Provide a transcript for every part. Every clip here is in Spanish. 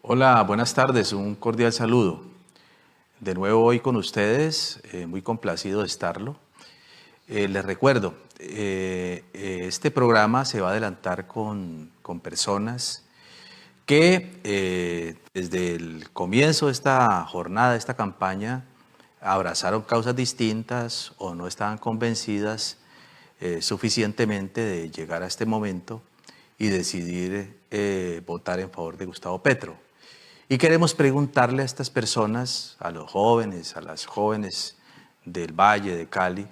Hola, buenas tardes, un cordial saludo. De nuevo hoy con ustedes, muy complacido de estarlo. Les recuerdo, este programa se va a adelantar con personas que desde el comienzo de esta jornada, de esta campaña, abrazaron causas distintas o no estaban convencidas suficientemente de llegar a este momento y decidir votar en favor de Gustavo Petro. Y queremos preguntarle a estas personas, a los jóvenes, a las jóvenes del Valle de Cali,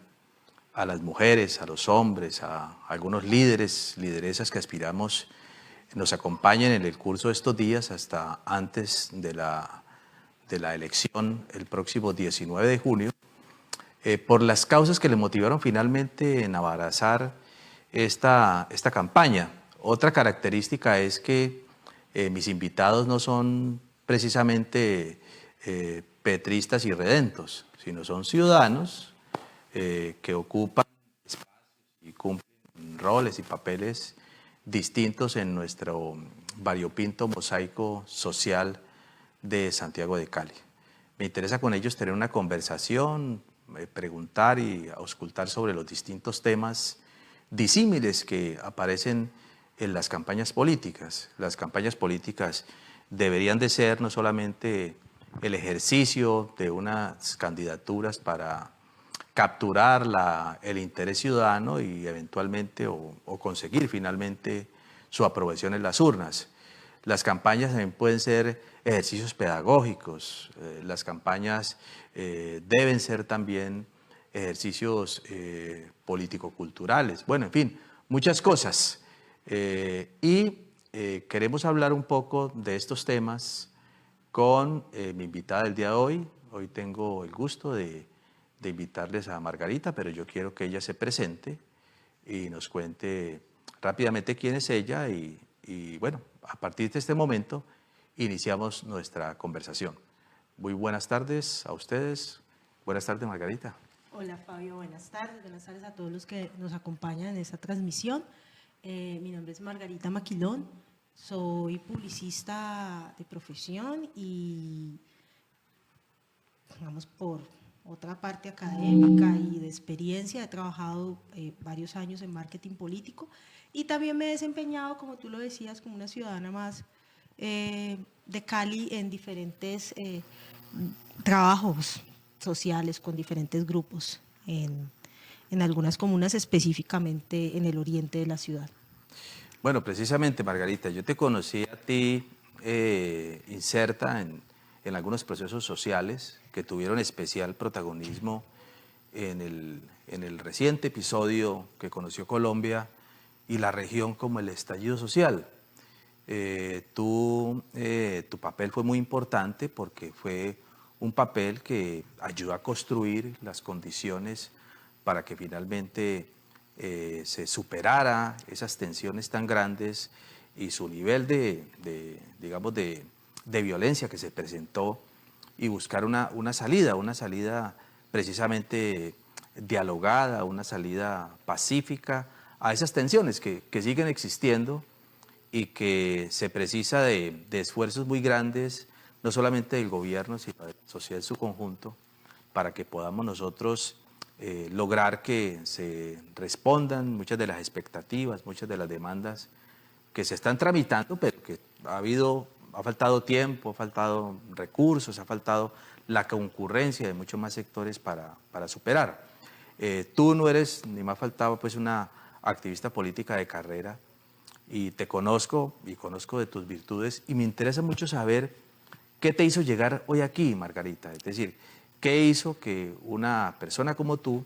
a las mujeres, a los hombres, a algunos líderes, lideresas que aspiramos nos acompañen en el curso de estos días hasta antes de la elección el próximo 19 de junio, por las causas que le motivaron finalmente en abrazar esta campaña. Otra característica es que mis invitados no son precisamente petristas y redentos, sino son ciudadanos que ocupan espacios y cumplen roles y papeles distintos en nuestro variopinto mosaico social de Santiago de Cali. Me interesa con ellos tener una conversación, preguntar y auscultar sobre los distintos temas disímiles que aparecen en las campañas políticas. Las campañas políticas deberían de ser no solamente el ejercicio de unas candidaturas para capturar el interés ciudadano y eventualmente o conseguir finalmente su aprobación en las urnas. Las campañas también pueden ser ejercicios pedagógicos, las campañas deben ser también ejercicios político-culturales, bueno, en fin, muchas cosas. Queremos hablar un poco de estos temas con mi invitada del día de hoy. Hoy tengo el gusto de invitarles a Margarita, pero yo quiero que ella se presente y nos cuente rápidamente quién es ella y bueno, a partir de este momento iniciamos nuestra conversación. Muy buenas tardes a ustedes. Buenas tardes, Margarita. Hola Fabio, buenas tardes a todos los que nos acompañan en esta transmisión. Mi nombre es Margarita Maquilón, soy publicista de profesión y, digamos, por otra parte académica y de experiencia, he trabajado varios años en marketing político y también me he desempeñado, como tú lo decías, como una ciudadana más de Cali en diferentes trabajos sociales con diferentes grupos en algunas comunas, específicamente en el oriente de la ciudad. Bueno, precisamente, Margarita, yo te conocí a ti inserta en algunos procesos sociales que tuvieron especial protagonismo en el reciente episodio que conoció Colombia y la región como el estallido social. Tu papel fue muy importante porque fue un papel que ayudó a construir las condiciones para que finalmente se superara esas tensiones tan grandes y su nivel digamos, de violencia que se presentó y buscar una salida precisamente dialogada, una salida pacífica a esas tensiones que siguen existiendo y que se precisa de esfuerzos muy grandes, no solamente del gobierno, sino de la sociedad en su conjunto, para que podamos nosotros lograr que se respondan muchas de las expectativas, muchas de las demandas que se están tramitando, pero que ha faltado tiempo, ha faltado recursos, ha faltado la concurrencia de muchos más sectores para superar. Tú no eres, ni más faltaba, pues una activista política de carrera, y te conozco y conozco de tus virtudes y me interesa mucho saber qué te hizo llegar hoy aquí, Margarita. Es decir, qué hizo que una persona como tú,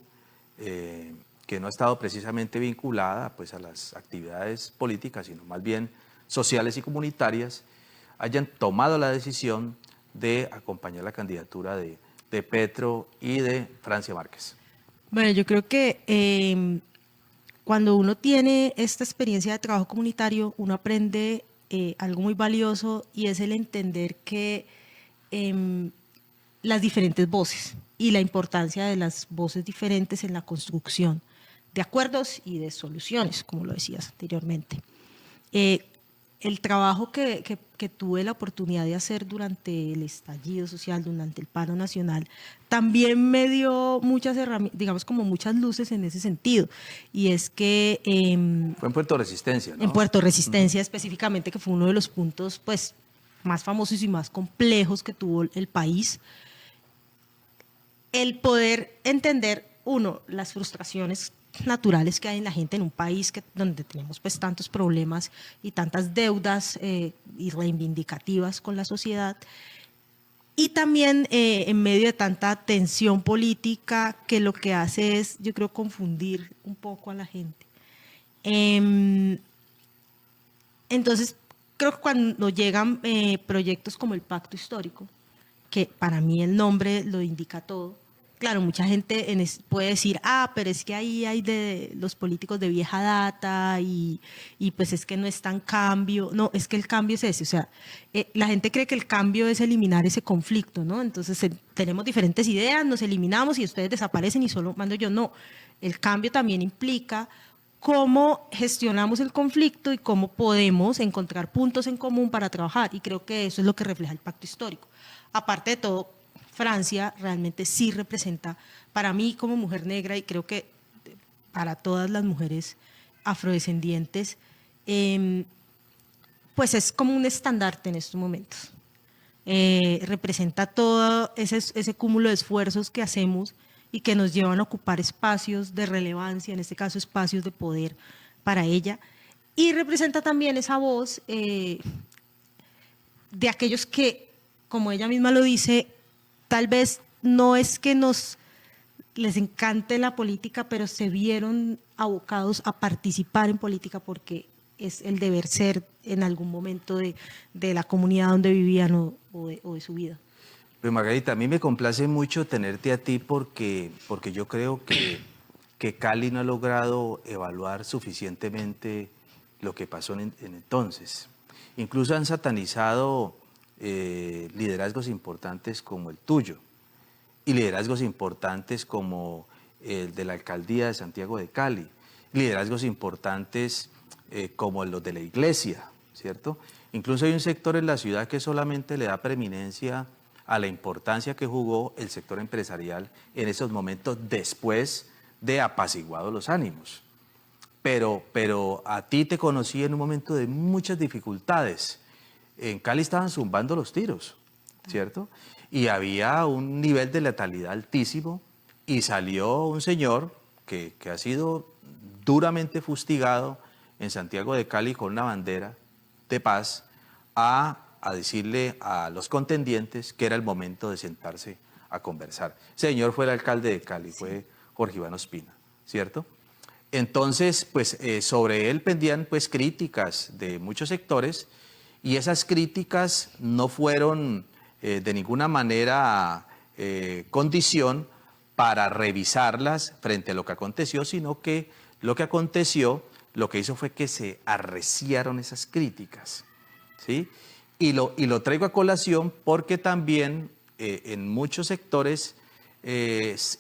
que no ha estado precisamente vinculada pues, a las actividades políticas, sino más bien sociales y comunitarias, hayan tomado la decisión de acompañar la candidatura de Petro y de Francia Márquez. Bueno, yo creo que cuando uno tiene esta experiencia de trabajo comunitario, uno aprende algo muy valioso y es el entender que las diferentes voces y la importancia de las voces diferentes en la construcción de acuerdos y de soluciones, como lo decías anteriormente. el trabajo que tuve la oportunidad de hacer durante el estallido social, durante el paro nacional, también me dio muchas herramientas, digamos como muchas luces en ese sentido. Y es que... Fue en Puerto Resistencia, ¿no? En Puerto Resistencia específicamente, que fue uno de los puntos pues, más famosos y más complejos que tuvo el país, el poder entender, uno, las frustraciones naturales que hay en la gente en un país donde tenemos pues tantos problemas y tantas deudas y reivindicativas con la sociedad, y también en medio de tanta tensión política que lo que hace es, yo creo, confundir un poco a la gente. Entonces, creo que cuando llegan proyectos como el Pacto Histórico, que para mí el nombre lo indica todo, claro, mucha gente puede decir, pero es que ahí hay de los políticos de vieja data y pues es que no es tan cambio. No, es que el cambio es ese. O sea, la gente cree que el cambio es eliminar ese conflicto, ¿no? Entonces tenemos diferentes ideas, nos eliminamos y ustedes desaparecen y solo mando yo. No, el cambio también implica cómo gestionamos el conflicto y cómo podemos encontrar puntos en común para trabajar. Y creo que eso es lo que refleja el Pacto Histórico. Aparte de todo, Francia realmente sí representa, para mí como mujer negra y creo que para todas las mujeres afrodescendientes, pues es como un estandarte en estos momentos. Representa todo ese cúmulo de esfuerzos que hacemos y que nos llevan a ocupar espacios de relevancia, en este caso espacios de poder para ella, y representa también esa voz de aquellos que, como ella misma lo dice, tal vez no es que les encante la política, pero se vieron abocados a participar en política porque es el deber ser en algún momento de la comunidad donde vivían o de su vida. Pues Margarita, a mí me complace mucho tenerte a ti porque yo creo que Cali no ha logrado evaluar suficientemente lo que pasó en entonces. Incluso han satanizado liderazgos importantes como el tuyo y liderazgos importantes como el de la alcaldía de Santiago de Cali, liderazgos importantes como los de la iglesia, ¿cierto? Incluso hay un sector en la ciudad que solamente le da preeminencia a la importancia que jugó el sector empresarial en esos momentos después de apaciguados los ánimos. Pero a ti te conocí en un momento de muchas dificultades. En Cali estaban zumbando los tiros, ¿cierto? Y había un nivel de letalidad altísimo y salió un señor que ha sido duramente fustigado en Santiago de Cali con una bandera de paz a decirle a los contendientes que era el momento de sentarse a conversar. Ese señor fue el alcalde de Cali, fue Jorge Iván Ospina, ¿cierto? Entonces, pues sobre él pendían pues críticas de muchos sectores y esas críticas no fueron de ninguna manera condición para revisarlas frente a lo que aconteció, sino que lo que aconteció, lo que hizo fue que se arreciaron esas críticas, ¿sí? Y lo traigo a colación porque también en muchos sectores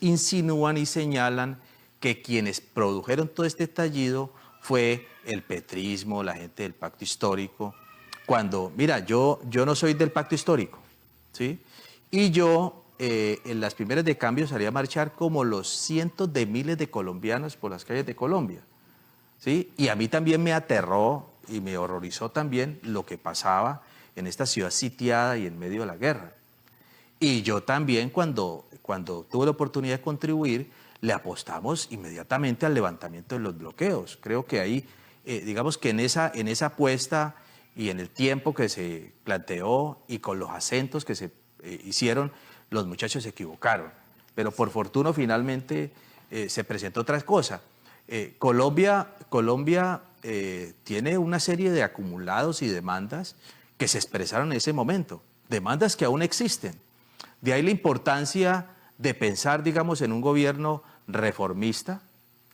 insinúan y señalan que quienes produjeron todo este estallido fue el petrismo, la gente del Pacto Histórico, cuando, mira, yo no soy del Pacto Histórico, ¿sí? Y yo en las primeras de cambio salí a marchar como los cientos de miles de colombianos por las calles de Colombia, ¿sí? Y a mí también me aterró y me horrorizó también lo que pasaba en esta ciudad sitiada y en medio de la guerra. Y yo también cuando tuve la oportunidad de contribuir, le apostamos inmediatamente al levantamiento de los bloqueos. Creo que ahí, digamos que en esa apuesta y en el tiempo que se planteó y con los acentos que se hicieron, los muchachos se equivocaron. Pero por fortuna finalmente se presentó otra cosa. Colombia tiene una serie de acumulados y demandas que se expresaron en ese momento, demandas que aún existen. De ahí la importancia de pensar, digamos, en un gobierno reformista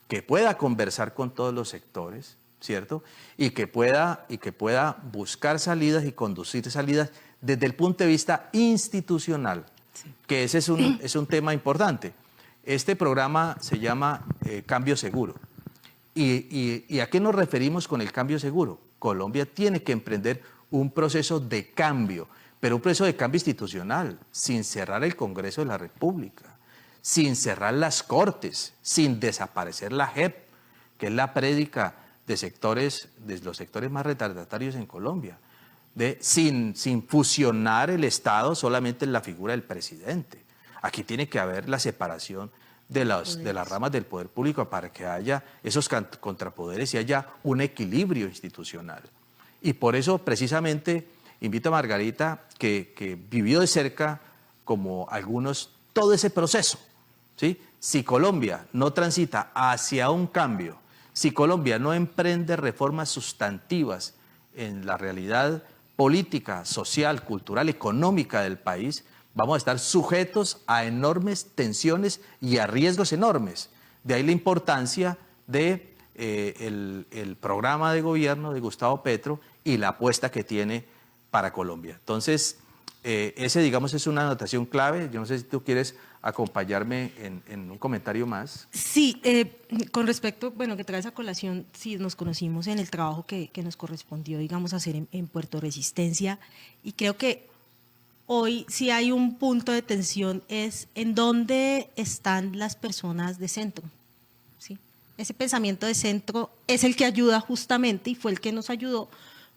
que pueda conversar con todos los sectores, ¿cierto? Y que pueda buscar salidas y conducir salidas desde el punto de vista institucional, sí, que ese es un tema importante. Este programa se llama Cambio Seguro. ¿Y a qué nos referimos con el cambio seguro? Colombia tiene que emprender un proceso de cambio, pero un proceso de cambio institucional, sin cerrar el Congreso de la República, sin cerrar las Cortes, sin desaparecer la JEP, que es la prédica de los sectores más retardatarios en Colombia, sin fusionar el Estado solamente en la figura del presidente. Aquí tiene que haber la separación de las ramas del poder público para que haya esos contrapoderes y haya un equilibrio institucional. Y por eso, precisamente, invito a Margarita, que vivió de cerca, como algunos, todo ese proceso, ¿sí? Si Colombia no transita hacia un cambio, si Colombia no emprende reformas sustantivas en la realidad política, social, cultural, económica del país, vamos a estar sujetos a enormes tensiones y a riesgos enormes. De ahí la importancia de el programa de gobierno de Gustavo Petro y la apuesta que tiene para Colombia. Entonces, ese, digamos, es una anotación clave. Yo no sé si tú quieres acompañarme en un comentario más. Sí, con respecto, bueno, que traes a colación, sí, nos conocimos en el trabajo que nos correspondió, digamos, hacer en Puerto Resistencia, y creo que hoy sí hay un punto de tensión, es en dónde están las personas de centro, ¿sí? Ese pensamiento de centro es el que ayuda justamente, y fue el que nos ayudó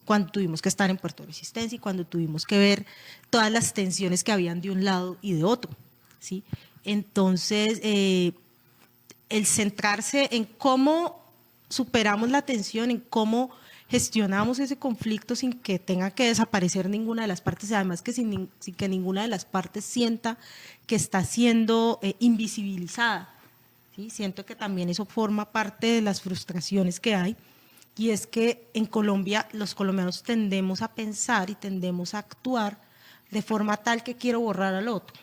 cuando tuvimos que estar en Puerto Resistencia y cuando tuvimos que ver todas las tensiones que habían de un lado y de otro, ¿sí? Entonces, el centrarse en cómo superamos la tensión, en cómo gestionamos ese conflicto sin que tenga que desaparecer ninguna de las partes, y además que sin que ninguna de las partes sienta que está siendo invisibilizada, ¿sí? Siento que también eso forma parte de las frustraciones que hay, y es que en Colombia los colombianos tendemos a pensar y tendemos a actuar de forma tal que quiero borrar al otro,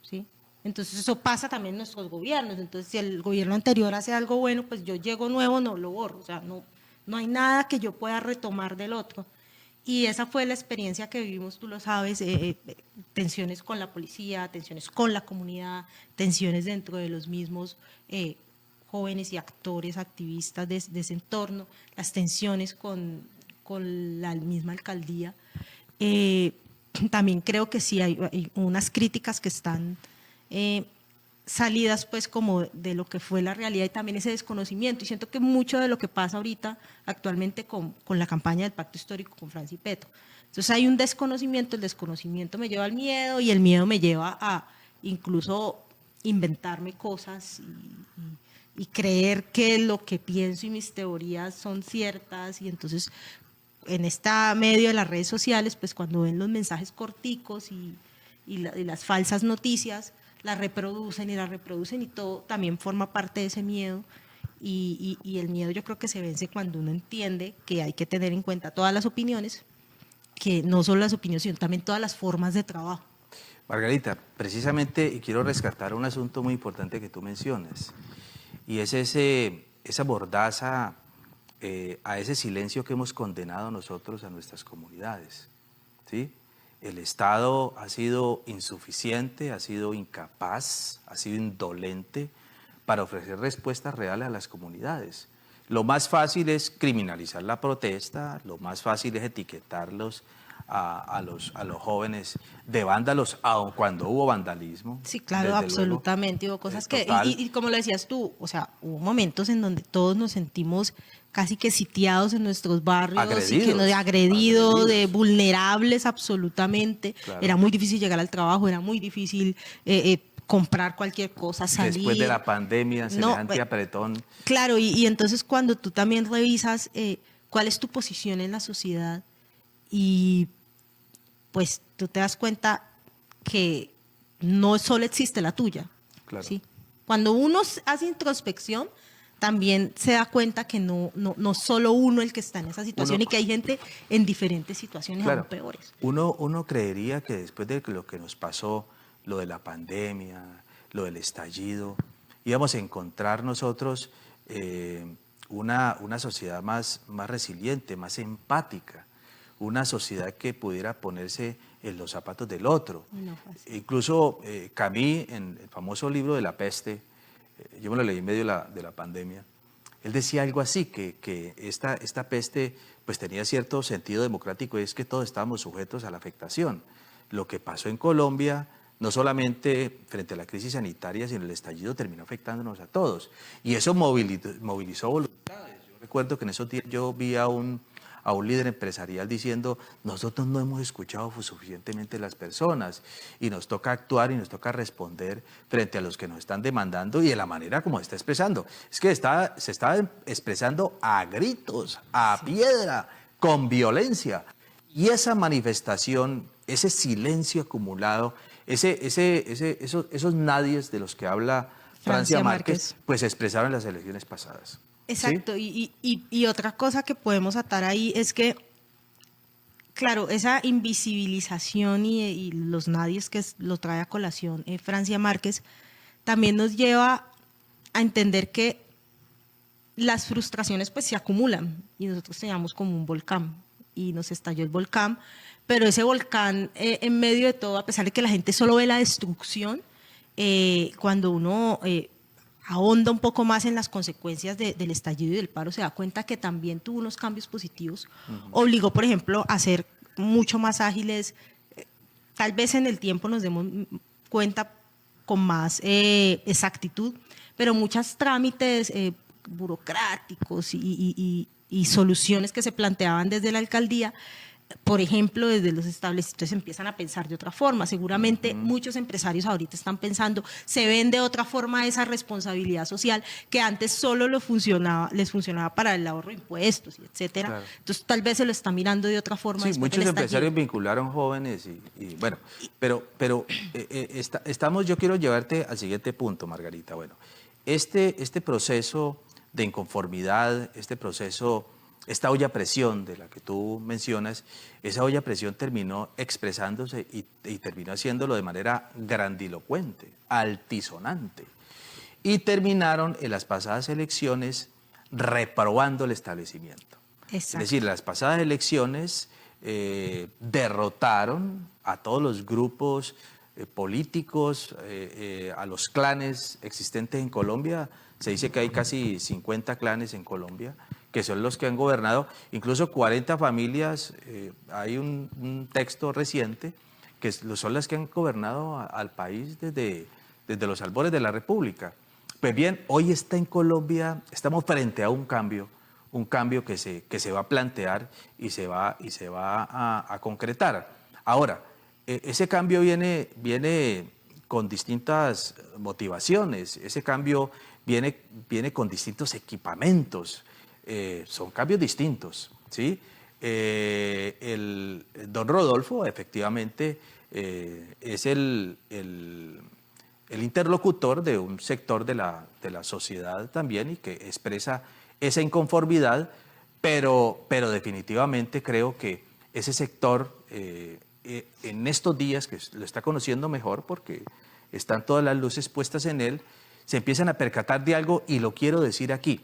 ¿sí? Entonces eso pasa también en nuestros gobiernos. Entonces, si el gobierno anterior hace algo bueno, pues yo llego nuevo, no lo borro, o sea, no hay nada que yo pueda retomar del otro. Y esa fue la experiencia que vivimos, tú lo sabes, tensiones con la policía, tensiones con la comunidad, tensiones dentro de los mismos jóvenes y actores, activistas de ese entorno, las tensiones con la misma alcaldía. También creo que sí hay unas críticas que están salidas pues como de lo que fue la realidad, y también ese desconocimiento, y siento que mucho de lo que pasa ahorita actualmente con la campaña del Pacto Histórico con Francia y Petro. Entonces hay un desconocimiento, el desconocimiento me lleva al miedo, y el miedo me lleva a incluso inventarme cosas y creer que lo que pienso y mis teorías son ciertas, y entonces en este medio de las redes sociales, pues cuando ven los mensajes corticos y las falsas noticias, las reproducen y todo también forma parte de ese miedo, y el miedo yo creo que se vence cuando uno entiende que hay que tener en cuenta todas las opiniones, que no solo las opiniones, sino también todas las formas de trabajo. Margarita, precisamente, y quiero rescatar un asunto muy importante que tú mencionas, y es esa mordaza a ese silencio que hemos condenado nosotros a nuestras comunidades, ¿sí? El Estado ha sido insuficiente, ha sido incapaz, ha sido indolente para ofrecer respuestas reales a las comunidades. Lo más fácil es criminalizar la protesta, lo más fácil es etiquetarlos a los jóvenes de vándalos, aun cuando hubo vandalismo. Sí, claro, absolutamente. Hubo cosas que, y como lo decías tú, o sea, hubo momentos en donde todos nos sentimos casi que sitiados en nuestros barrios, agredidos, de vulnerables absolutamente. Claro. Era muy difícil llegar al trabajo, era muy difícil comprar cualquier cosa, salir. Después de la pandemia, semejante apretón. Claro, y entonces cuando tú también revisas cuál es tu posición en la sociedad, y pues tú te das cuenta que no solo existe la tuya. Claro. ¿Sí? Cuando uno hace introspección, también se da cuenta que no solo uno el que está en esa situación, y que hay gente en diferentes situaciones, claro, aún peores. Uno creería que después de lo que nos pasó, lo de la pandemia, lo del estallido, íbamos a encontrar nosotros una sociedad más resiliente, más empática, una sociedad que pudiera ponerse en los zapatos del otro. No, incluso Camus, en el famoso libro de La peste, yo me lo leí en medio de la pandemia, Él decía algo así, que esta peste pues tenía cierto sentido democrático, y es que todos estábamos sujetos a la afectación. Lo que pasó en Colombia, no solamente frente a la crisis sanitaria, sino el estallido terminó afectándonos a todos. Y eso movilizó voluntades. Yo recuerdo que en esos días yo vi a un líder empresarial diciendo: nosotros no hemos escuchado suficientemente a las personas y nos toca actuar y nos toca responder frente a los que nos están demandando y de la manera como se está expresando. Es que se está expresando a gritos, a piedra, con violencia. Y esa manifestación, ese silencio acumulado, esos nadies de los que habla Francia Márquez, pues se expresaron en las elecciones pasadas. Exacto, ¿Sí? y otra cosa que podemos atar ahí es que, claro, esa invisibilización y los nadies que lo trae a colación Francia Márquez, también nos lleva a entender que las frustraciones pues se acumulan y nosotros teníamos como un volcán y nos estalló el volcán, pero ese volcán en medio de todo, a pesar de que la gente solo ve la destrucción, cuando uno ahonda un poco más en las consecuencias del estallido y del paro, se da cuenta que también tuvo unos cambios positivos. Obligó, por ejemplo, a ser mucho más ágiles. Tal vez en el tiempo nos demos cuenta con más exactitud, pero muchos trámites burocráticos y soluciones que se planteaban desde la alcaldía, por ejemplo, desde los establecimientos empiezan a pensar de otra forma. Seguramente muchos empresarios ahorita están pensando, se ven de otra forma esa responsabilidad social que antes solo les funcionaba para el ahorro de impuestos, etcétera. Claro. Entonces tal vez se lo está mirando de otra forma. Sí, muchos empresarios vincularon jóvenes bueno, pero yo quiero llevarte al siguiente punto, Margarita. Bueno, este proceso de inconformidad, esta olla a presión de la que tú mencionas, esa olla a presión terminó expresándose y terminó haciéndolo de manera grandilocuente, altisonante. Y terminaron en las pasadas elecciones reprobando el establecimiento. Exacto. Es decir, las pasadas elecciones derrotaron a todos los grupos políticos, a los clanes existentes en Colombia. Se dice que hay casi 50 clanes en Colombia, que son los que han gobernado, incluso 40 familias, hay un texto reciente, que son las que han gobernado al país desde los albores de la República. Pues bien, hoy está en Colombia, estamos frente a un cambio que se va a plantear y se va a concretar. Ahora, ese cambio viene con distintas motivaciones, ese cambio viene con distintos equipamientos. Son cambios distintos, ¿sí? Don Rodolfo, efectivamente, es el interlocutor de un sector de la sociedad también y que expresa esa inconformidad, pero definitivamente creo que ese sector, en estos días que lo está conociendo mejor porque están todas las luces puestas en él, se empiezan a percatar de algo y lo quiero decir aquí.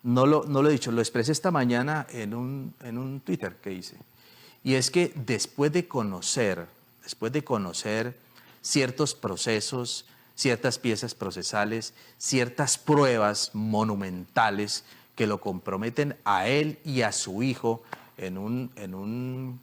No lo he dicho, lo expresé esta mañana en un Twitter que hice. Y es que después de conocer ciertos procesos, ciertas piezas procesales, ciertas pruebas monumentales que lo comprometen a él y a su hijo en un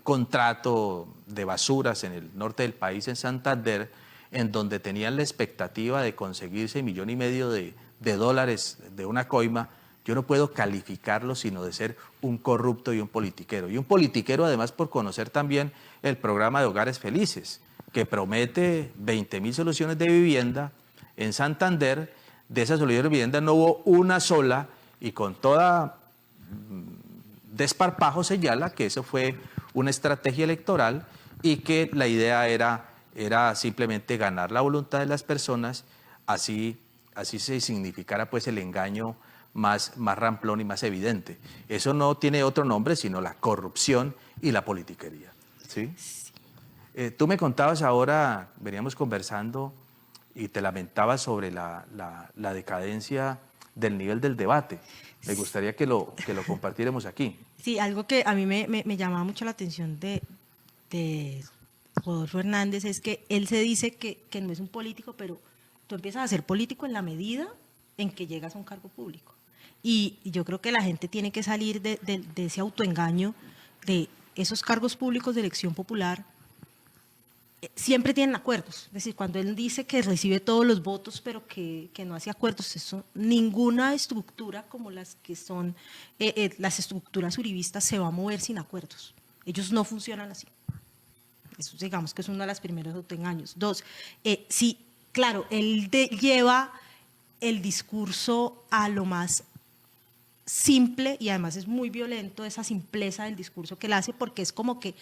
contrato de basuras en el norte del país, en Santander, en donde tenían la expectativa de conseguirse $1,5 millones de dólares de una coima, yo no puedo calificarlo sino de ser un corrupto y un politiquero. Y un politiquero además por conocer también el programa de Hogares Felices, que promete 20.000 soluciones de vivienda en Santander. De esas soluciones de vivienda no hubo una sola y con toda desparpajo señala que eso fue una estrategia electoral y que la idea era simplemente ganar la voluntad de las personas, así se significara pues el engaño más ramplón y más evidente. Eso no tiene otro nombre sino la corrupción y la politiquería. ¿Sí? Tú me contabas ahora, veníamos conversando y te lamentabas sobre la decadencia del nivel del debate. Me gustaría que lo compartiéramos aquí. Sí, algo que a mí me llamaba mucho la atención de Rodolfo Hernández es que él se dice que no es un político, pero tú empiezas a ser político en la medida en que llegas a un cargo público. Y yo creo que la gente tiene que salir de ese autoengaño de esos cargos públicos de elección popular. Siempre tienen acuerdos, es decir, cuando él dice que recibe todos los votos pero que no hace acuerdos, eso, ninguna estructura como las que son las estructuras uribistas se va a mover sin acuerdos, ellos no funcionan así. Eso digamos que es uno de los primeros autoengaños. Dos, sí, claro, él lleva el discurso a lo más simple y además es muy violento esa simpleza del discurso que él hace, porque es como que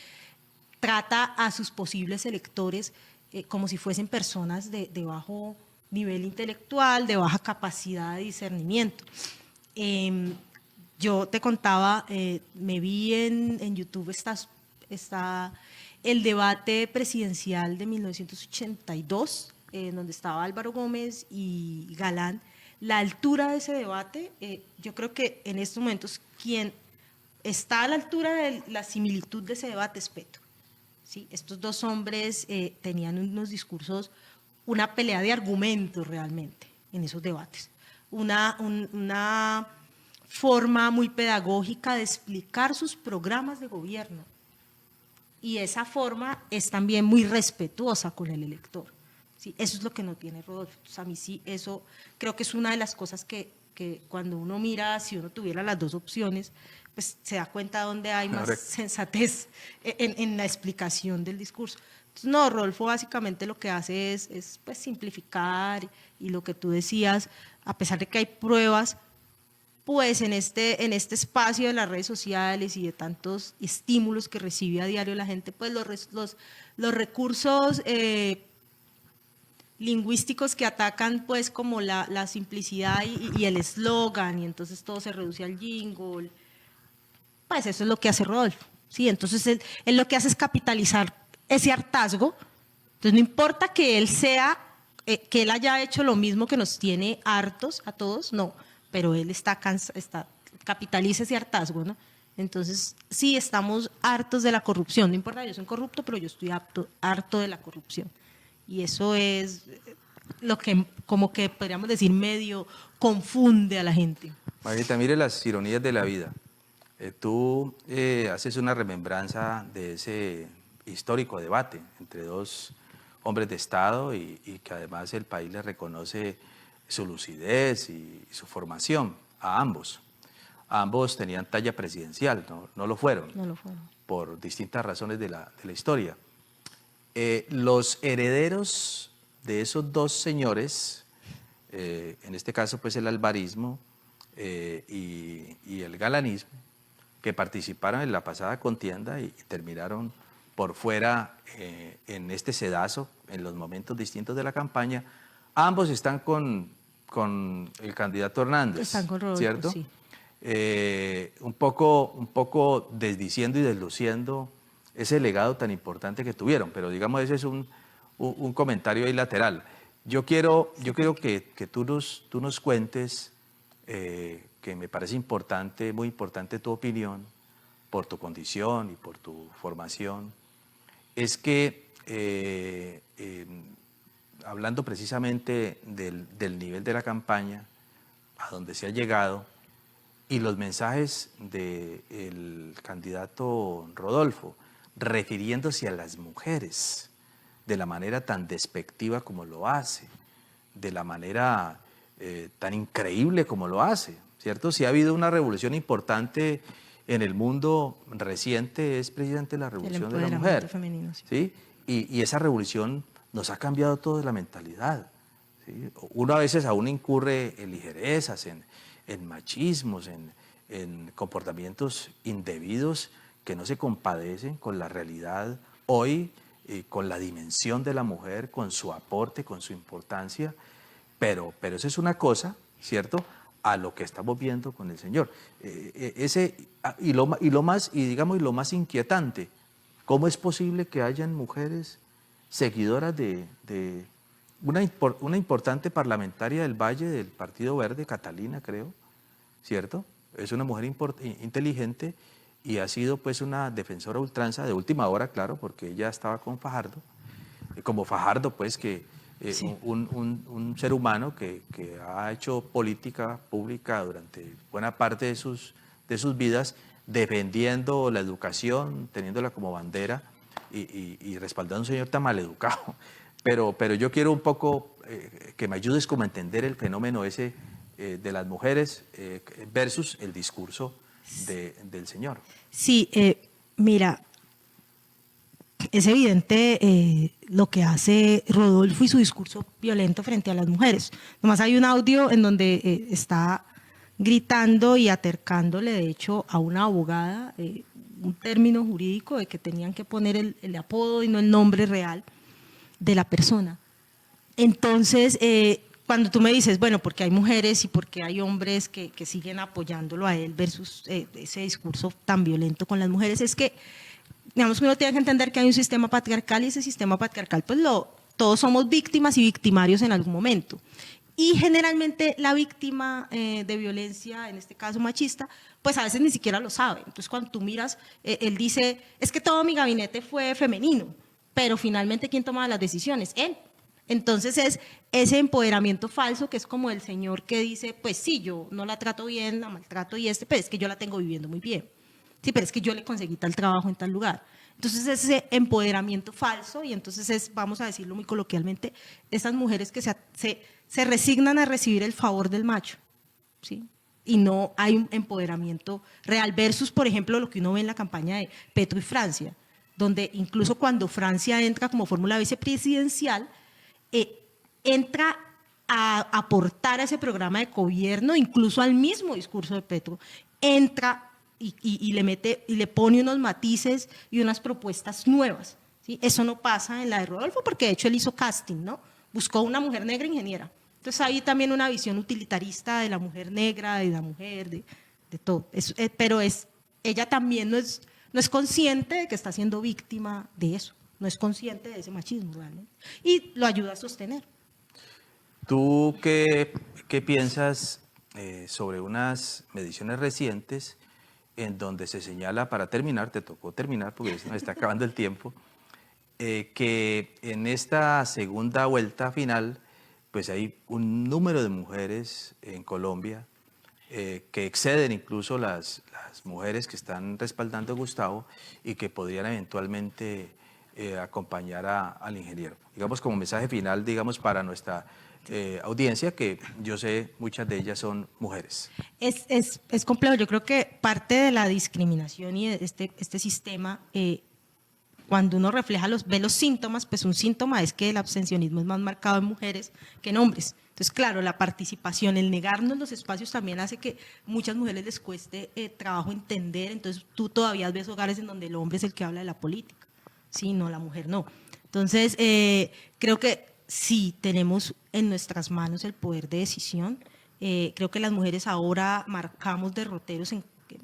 trata a sus posibles electores como si fuesen personas de bajo nivel intelectual, de baja capacidad de discernimiento. Yo te contaba, me vi en YouTube está el debate presidencial de 1982, donde estaba Álvaro Gómez y Galán. La altura de ese debate, yo creo que en estos momentos quien está a la altura de la similitud de ese debate es Petro. ¿Sí? Estos dos hombres tenían unos discursos, una pelea de argumentos realmente en esos debates, una forma muy pedagógica de explicar sus programas de gobierno, y esa forma es también muy respetuosa con el elector. ¿Sí? Eso es lo que no tiene Rodolfo. Entonces, a mí sí, eso creo que es una de las cosas que cuando uno mira, si uno tuviera las dos opciones, pues se da cuenta dónde hay más sensatez en la explicación del discurso. Entonces, no, Rodolfo básicamente lo que hace es pues, simplificar, y lo que tú decías, a pesar de que hay pruebas, pues en este espacio de las redes sociales y de tantos estímulos que recibe a diario la gente, pues los recursos lingüísticos que atacan pues como la simplicidad y el eslogan, y entonces todo se reduce al jingle, pues eso es lo que hace Rodolfo, ¿sí? Entonces él lo que hace es capitalizar ese hartazgo. Entonces no importa que él que él haya hecho lo mismo que nos tiene hartos a todos, no, pero él capitaliza ese hartazgo, ¿no? Entonces sí, estamos hartos de la corrupción, no importa, yo soy corrupto, pero yo estoy harto de la corrupción. Y eso es lo que, como que podríamos decir, medio confunde a la gente. Margarita, mire las ironías de la vida. Tú haces una remembranza de ese histórico debate entre dos hombres de Estado y que además el país le reconoce su lucidez y su formación a ambos. Ambos tenían talla presidencial, no lo fueron. No lo fueron. Por distintas razones de la historia. Los herederos de esos dos señores, en este caso pues el alvarismo y el galanismo, que participaron en la pasada contienda y terminaron por fuera en este sedazo, en los momentos distintos de la campaña, ambos están con el candidato Hernández. Están con Rodolfo, ¿cierto? sí. Un poco desdiciendo y desluciendo ese legado tan importante que tuvieron, pero digamos ese es un comentario ahí lateral. Yo quiero que tú nos cuentes, que me parece importante, muy importante tu opinión, por tu condición y por tu formación, es que hablando precisamente del nivel de la campaña, a donde se ha llegado, y los mensajes del candidato Rodolfo, refiriéndose a las mujeres de la manera tan despectiva como lo hace, de la manera tan increíble como lo hace, ¿cierto? Si ha habido una revolución importante en el mundo reciente, es precisamente la revolución de la mujer. Femenino, sí. ¿Sí? Y esa revolución nos ha cambiado toda la mentalidad, ¿sí? Uno a veces aún incurre en ligerezas, en machismos, en comportamientos indebidos que no se compadecen con la realidad hoy, con la dimensión de la mujer, con su aporte, con su importancia, pero eso es una cosa, ¿cierto?, a lo que estamos viendo con el Señor. Lo más inquietante, ¿cómo es posible que hayan mujeres seguidoras de una importante parlamentaria del Valle del Partido Verde, Catalina, creo, ¿cierto? Es una mujer inteligente y ha sido pues una defensora a ultranza de última hora, claro, porque ella estaba con Fajardo, como Fajardo pues que Sí. un ser humano que ha hecho política pública durante buena parte de sus vidas, defendiendo la educación, teniéndola como bandera y respaldando a un señor tan maleducado. Pero yo quiero un poco que me ayudes como a entender el fenómeno ese de las mujeres versus el discurso del señor. Sí, mira, es evidente lo que hace Rodolfo y su discurso violento frente a las mujeres. Nomás hay un audio en donde está gritando y atercándole, de hecho, a una abogada, un término jurídico de que tenían que poner el apodo y no el nombre real de la persona. Entonces, cuando tú me dices, bueno, porque hay mujeres y porque hay hombres que siguen apoyándolo a él versus ese discurso tan violento con las mujeres, es que, digamos que uno tiene que entender que hay un sistema patriarcal y ese sistema patriarcal, pues todos somos víctimas y victimarios en algún momento. Y generalmente la víctima de violencia, en este caso machista, pues a veces ni siquiera lo sabe. Entonces cuando tú miras, él dice, es que todo mi gabinete fue femenino, pero finalmente ¿quién tomaba las decisiones? Él. Entonces es ese empoderamiento falso que es como el señor que dice, pues sí, yo no la trato bien, la maltrato pero es que yo la tengo viviendo muy bien. Sí, pero es que yo le conseguí tal trabajo en tal lugar. Entonces ese empoderamiento falso y entonces vamos a decirlo muy coloquialmente, esas mujeres que se resignan a recibir el favor del macho, ¿sí? Y no hay un empoderamiento real versus, por ejemplo, lo que uno ve en la campaña de Petro y Francia, donde incluso cuando Francia entra como fórmula vicepresidencial, entra a aportar a ese programa de gobierno, incluso al mismo discurso de Petro, entra y le pone unos matices y unas propuestas nuevas, ¿sí? Eso no pasa en la de Rodolfo, porque de hecho él hizo casting, ¿no? Buscó una mujer negra ingeniera. Entonces hay también una visión utilitarista de la mujer negra, de la mujer, de todo. Pero ella también no es consciente de que está siendo víctima de eso, no es consciente de ese machismo realmente. Y lo ayuda a sostener. ¿Tú qué piensas sobre unas mediciones recientes en donde se señala, para terminar, te tocó terminar porque se nos está acabando el tiempo, que en esta segunda vuelta final, pues hay un número de mujeres en Colombia que exceden incluso las mujeres que están respaldando a Gustavo y que podrían eventualmente acompañar al ingeniero? Digamos como mensaje final, digamos, para nuestra audiencia, que yo sé muchas de ellas son mujeres. Es complejo. Yo creo que parte de la discriminación y de este sistema, cuando uno ve los síntomas, pues un síntoma es que el abstencionismo es más marcado en mujeres que en hombres. Entonces, claro, la participación, el negarnos los espacios también hace que muchas mujeres les cueste trabajo entender. Entonces, tú todavía ves hogares en donde el hombre es el que habla de la política, sí, no, la mujer no. Entonces, creo que sí tenemos en nuestras manos el poder de decisión. Creo que las mujeres ahora marcamos derroteros en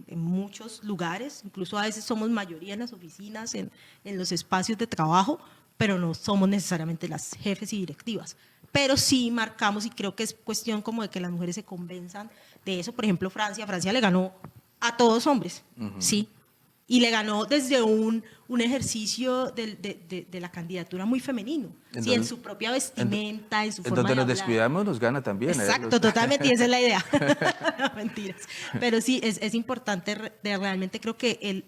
muchos lugares, incluso a veces somos mayoría en las oficinas, en los espacios de trabajo, pero no somos necesariamente las jefes y directivas. Pero sí marcamos, y creo que es cuestión como de que las mujeres se convenzan de eso. Por ejemplo, Francia le ganó a todos hombres, sí, y le ganó desde un ejercicio de la candidatura muy femenino, sí, en su propia vestimenta, en su forma de hablar. En donde nos descuidamos nos gana también. Exacto, totalmente, y esa es la idea. No, mentiras. Pero sí, es importante, realmente creo que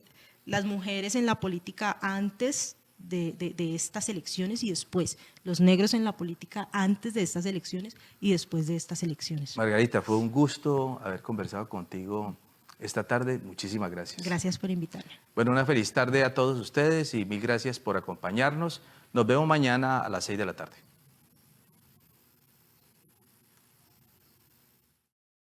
las mujeres en la política antes de estas elecciones y después, los negros en la política antes de estas elecciones y después de estas elecciones. Margarita, fue un gusto haber conversado contigo esta tarde. Muchísimas gracias. Gracias por invitarme. Bueno, una feliz tarde a todos ustedes y mil gracias por acompañarnos. Nos vemos mañana a las 6 de la tarde.